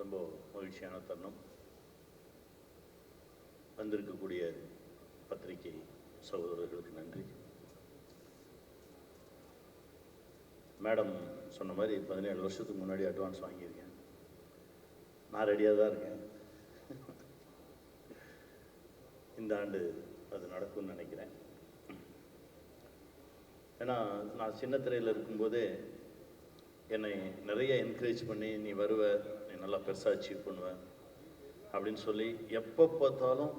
ரொம்ப மகிழ்ச்சியான தருணம். வந்திருக்கக்கூடிய பத்திரிகை சகோதரர்களுக்கு நன்றி. மேடம் சொன்ன மாதிரி 17 வருஷத்துக்கு முன்னாடி அட்வான்ஸ் வாங்கியிருக்கேன். நான் ரெடியாக தான் இருக்கேன். இந்த ஆண்டு அது நடக்கும்னு நினைக்கிறேன். ஏன்னா நான் சின்ன திரையில் இருக்கும்போதே என்னை நிறைய என்கரேஜ் பண்ணி, நீ வருவ, நீ நல்லா பெருசாக அச்சீவ் பண்ணுவ அப்படின்னு சொல்லி எப்போ பார்த்தாலும்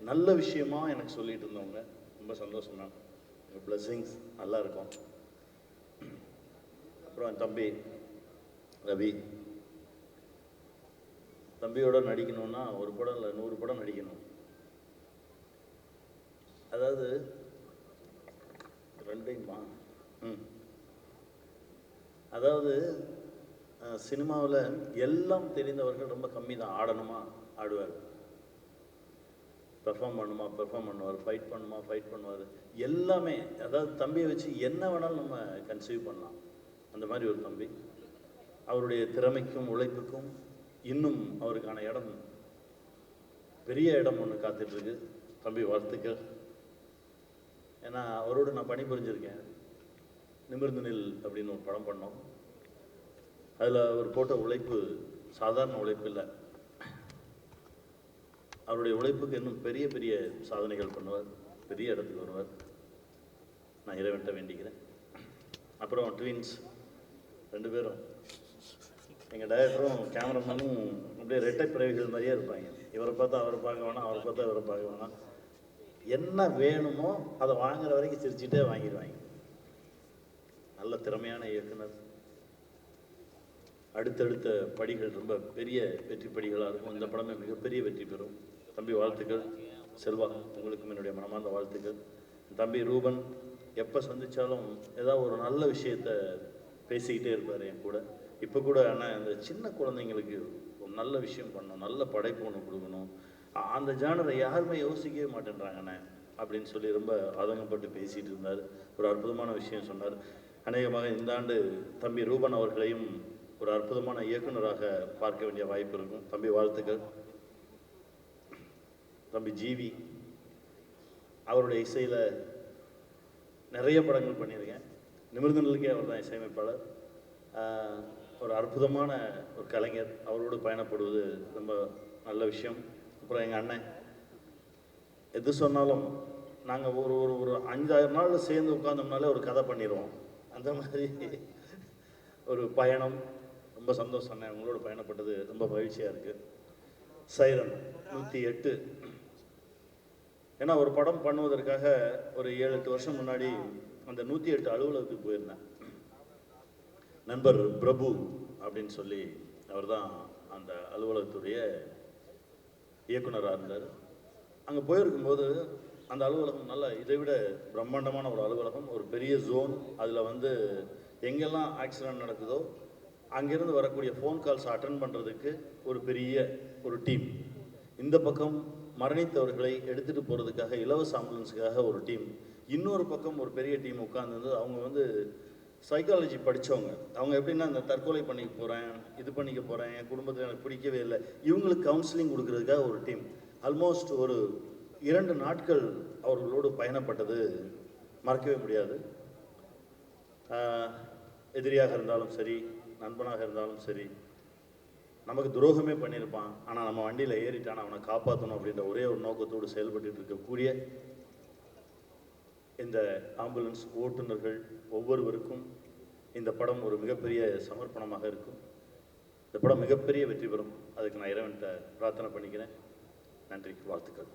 நல்ல விஷயமா எனக்கு சொல்லிட்டு இருந்தவங்க. ரொம்ப சந்தோஷம் தான். உங்கள் பிளெஸ்ஸிங்ஸ் நல்லா இருக்கும். அப்புறம் என் தம்பி ரவி, தம்பியோட நடிக்கணும்னா ஒரு படம் இல்லை 100 படம் நடிக்கணும். அதாவது ரெண்டையுமா அதாவது சினிமாவில் எல்லாம் தெரிந்தவர்கள் ரொம்ப கம்மி தான். ஆடணுமா ஆடுவார், பெர்ஃபார்ம் பண்ணுவார், ஃபைட் பண்ணுவார், எல்லாமே. அதாவது தம்பியை வச்சு என்ன வேணாலும் நம்ம கன்சீவ் பண்ணலாம். அந்த மாதிரி ஒரு தம்பி. அவருடைய திறமைக்கும் உழைப்புக்கும் இன்னும் அவருக்கான இடம், பெரிய இடம் ஒன்று காத்துட்ருக்கு. தம்பி வாழ்த்துக்கள். ஏன்னா அவரோடு நான் பணிபுரிஞ்சிருக்கேன். நிமிர்ந்து நில் அப்படின்னு ஒரு படம் பண்ணோம். அதில் அவர் போட்ட உழைப்பு சாதாரண உழைப்பு இல்லை. அவருடைய உழைப்புக்கு இன்னும் பெரிய பெரிய சாதனைகள் பண்ணுவார், பெரிய இடத்துக்கு வருவார். நான் இறைவன்ட்ட வேண்டிக்கிறேன். அப்புறம் ட்வின்ஸ் 2 பேரும், எங்கள் டைரக்டரும் கேமராமேனும் அப்படியே ரெட்டை பிறவிகள் மாதிரியே இருப்பாங்க. இவரை பார்த்தா அவரை பார்க்க வேணாம், அவரை பார்த்தா இவரை பார்க்க வேணாம். என்ன வேணுமோ அதை வாங்குற வரைக்கும் சிரிச்சுட்டே வாங்கிடுவாங்க. நல்ல திறமையான இயக்குனர். அடுத்தடுத்த படிகள் ரொம்ப பெரிய வெற்றி படிகளாக இருக்கும். இந்த படமே மிகப்பெரிய வெற்றி பெறும். தம்பி வாழ்த்துக்கள். செல்வா, உங்களுக்கும் என்னுடைய மனமார்ந்த வாழ்த்துக்கள். தம்பி ரூபன் எப்போ சந்தித்தாலும் ஏதாவது ஒரு நல்ல விஷயத்தை பேசிக்கிட்டே இருப்பார் என் கூட. இப்போ கூட ஆனால் அந்த சின்ன குழந்தைங்களுக்கு ஒரு நல்ல விஷயம் பண்ணணும், நல்ல படைப்பு ஒன்று கொடுக்கணும், அந்த ஜானரை யாருமே யோசிக்கவே மாட்டேன்றாங்கண்ணே அப்படின்னு சொல்லி ரொம்ப ஆதங்கப்பட்டு பேசிகிட்டு இருந்தார். ஒரு அற்புதமான விஷயம் சொன்னார். அநேகமாக இந்த ஆண்டு தம்பி ரூபன் அவர்களையும் ஒரு அற்புதமான இயக்குனராக பார்க்க வேண்டிய வாய்ப்பு இருக்கும். தம்பி வாழ்த்துக்கள். தம்பி ஜிவி, அவருடைய இசையில் நிறைய படங்கள் பண்ணியிருக்கேன். நிமிர்ந்து நிலுக்கே அவர் தான் இசையமைப்பாளர். ஒரு அற்புதமான ஒரு கலைஞர். அவரோடு பயணப்படுவது ரொம்ப நல்ல விஷயம். அப்புறம் எங்கள் அண்ணன், எது சொன்னாலும் நாங்கள் ஒரு ஒரு ஒரு 5-6 நாள் சேர்ந்து உட்காந்தோம்னாலே ஒரு கதை பண்ணிடுவோம். அந்த மாதிரி ஒரு பயணம். ரொம்ப சந்தோஷம் அண்ணன், உங்களோட பயணப்பட்டது ரொம்ப மகிழ்ச்சியாக இருக்குது. சைரன் 108. ஏன்னா ஒரு படம் பண்ணுவதற்காக ஒரு 7-8 வருஷம் முன்னாடி அந்த 108 அலுவலகத்துக்கு போயிருந்தேன். நண்பர் பிரபு அப்படின்னு சொல்லி அவர் தான் அந்த அலுவலகத்துடைய இயக்குனராக இருந்தார். அங்கே போயிருக்கும்போது அந்த அலுவலகம் நல்லா இதை விட பிரம்மாண்டமான ஒரு அலுவலகம், ஒரு பெரிய ஜோன். அதில் எங்கெல்லாம் ஆக்சிடென்ட் நடக்குதோ அங்கேருந்து வரக்கூடிய ஃபோன் கால்ஸ் அட்டன் பண்ணுறதுக்கு ஒரு பெரிய ஒரு டீம். இந்த பக்கம் மரணித்தவர்களை எடுத்துகிட்டு போகிறதுக்காக இலவச ஆம்புலன்ஸுக்காக ஒரு டீம். இன்னொரு பக்கம் ஒரு பெரிய டீம் உட்கார்ந்து அவங்க சைக்காலஜி படித்தவங்க. அவங்க எப்படின்னா, இந்த தற்கொலை பண்ணிக்க போகிறேன், இது பண்ணிக்க போகிறேன், என் குடும்பத்தில் எனக்கு பிடிக்கவே இல்லை, இவங்களுக்கு கவுன்சிலிங் கொடுக்கறதுக்காக ஒரு டீம். ஆல்மோஸ்ட் ஒரு 2 நாட்கள் அவர்களோடு பயணப்பட்டது மறக்கவே முடியாது. எதிரியாக இருந்தாலும் சரி, நண்பனாக இருந்தாலும் சரி, நமக்கு துரோகமே பண்ணியிருப்பான், ஆனால் நம்ம வண்டியில் ஏறிட்டான், அவனை காப்பாற்றணும் அப்படின்ற ஒரே ஒரு நோக்கத்தோடு செயல்பட்டு இருக்கக்கூடிய இந்த ஆம்புலன்ஸ் ஓட்டுநர்கள் ஒவ்வொருவருக்கும் இந்த படம் ஒரு மிகப்பெரிய சமர்ப்பணமாக இருக்கும். இந்த படம் மிகப்பெரிய வெற்றி பெறும். அதுக்கு நான் இறைவன்கிட்ட பிரார்த்தனை பண்ணிக்கிறேன். நன்றி, வாழ்த்துக்கள்.